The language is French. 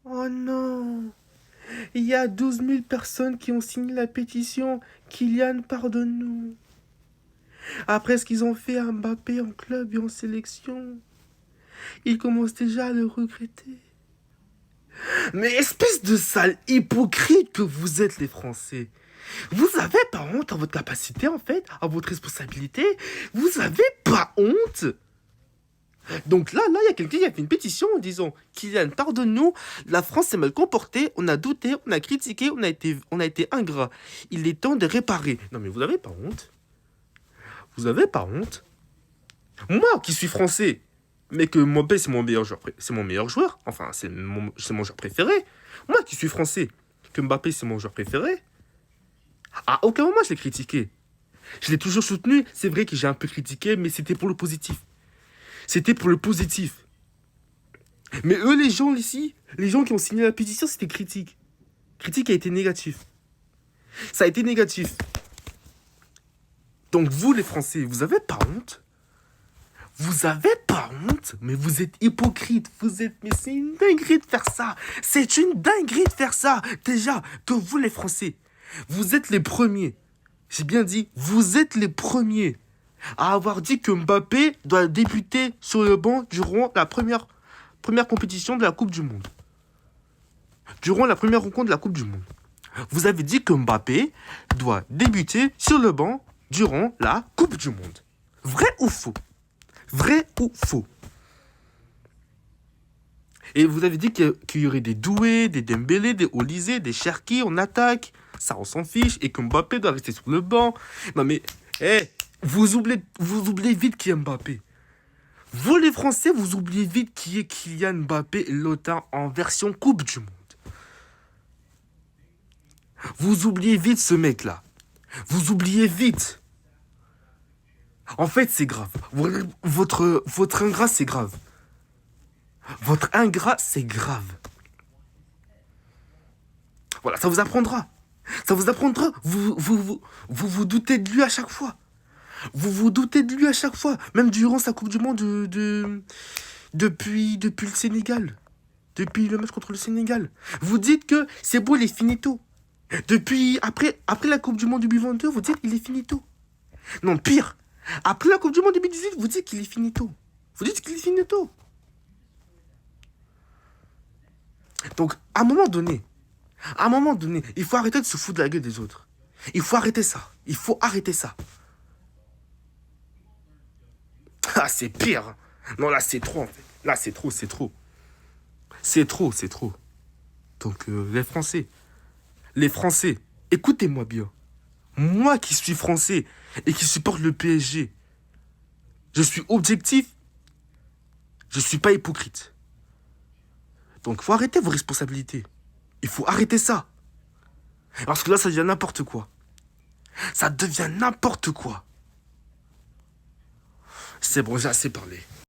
Oh non! Il y a 12 000 personnes qui ont signé la pétition. Kylian, pardonne-nous. Après ce qu'ils ont fait à Mbappé en club et en sélection, ils commencent déjà à le regretter. Mais espèce de sale hypocrite que vous êtes les Français. Vous avez pas honte à votre capacité en fait, à votre responsabilité. Vous avez pas honte. Donc là, il y a quelqu'un qui a fait une pétition en disant Kylian, pardonne-nous, la France s'est mal comportée, on a douté, on a critiqué, on a été ingrat. Il est temps de réparer. Non mais vous avez pas honte. Vous avez pas honte. Moi qui suis français, mais que Mbappé c'est mon meilleur joueur, c'est mon meilleur joueur. Enfin, c'est mon joueur préféré. Moi qui suis français, que Mbappé c'est mon joueur préféré. À aucun moment je l'ai critiqué. Je l'ai toujours soutenu. C'est vrai que j'ai un peu critiqué, mais c'était pour le positif. C'était pour le positif. Mais eux, les gens ici, les gens qui ont signé la pétition, c'était critique. Critique a été négatif. Ça a été négatif. Donc vous, les Français, vous avez pas honte? Vous avez pas honte? Mais vous êtes hypocrite. Vous êtes... Mais c'est une dinguerie de faire ça. C'est une dinguerie de faire ça. Déjà, que vous, les Français, vous êtes les premiers. J'ai bien dit, vous êtes les premiers à avoir dit que Mbappé doit débuter sur le banc durant la première compétition de la Coupe du Monde. Durant la première rencontre de la Coupe du Monde. Vous avez dit que Mbappé doit débuter sur le banc durant la Coupe du Monde. Vrai ou faux? Vrai ou faux? Et vous avez dit qu'il y aurait des Doué, des Dembélé, des Olysée, des Cherki en attaque. Ça, on s'en fiche. Et que Mbappé doit rester sur le banc. Non mais, vous oubliez vite qui est Mbappé. Vous, les Français, vous oubliez vite qui est Kylian Mbappé Lotin en version Coupe du Monde. Vous oubliez vite ce mec-là. Vous oubliez vite. En fait, c'est grave. Votre ingrat, c'est grave. Votre ingrat, c'est grave. Voilà, ça vous apprendra. Ça vous apprendra. Vous doutez de lui à chaque fois. Vous vous doutez de lui à chaque fois. Même durant sa Coupe du Monde depuis le Sénégal. Depuis le match contre le Sénégal. Vous dites que c'est beau, il est finito. Après la Coupe du Monde 2022, vous dites qu'il est finito. Non, pire. Après la Coupe du Monde 2018, vous dites qu'il est finito. Vous dites qu'il est finito. Donc, à un moment donné, il faut arrêter de se foutre de la gueule des autres. Il faut arrêter ça. Il faut arrêter ça. Ah, c'est pire. Non, là, c'est trop, en fait. Là, c'est trop, c'est trop. C'est trop, c'est trop. Donc, les Français, écoutez-moi bien. Moi qui suis français et qui supporte le PSG, je suis objectif, je suis pas hypocrite. Donc, il faut arrêter vos responsabilités. Il faut arrêter ça. Parce que là, ça devient n'importe quoi. Ça devient n'importe quoi. C'est bon, j'ai assez parlé.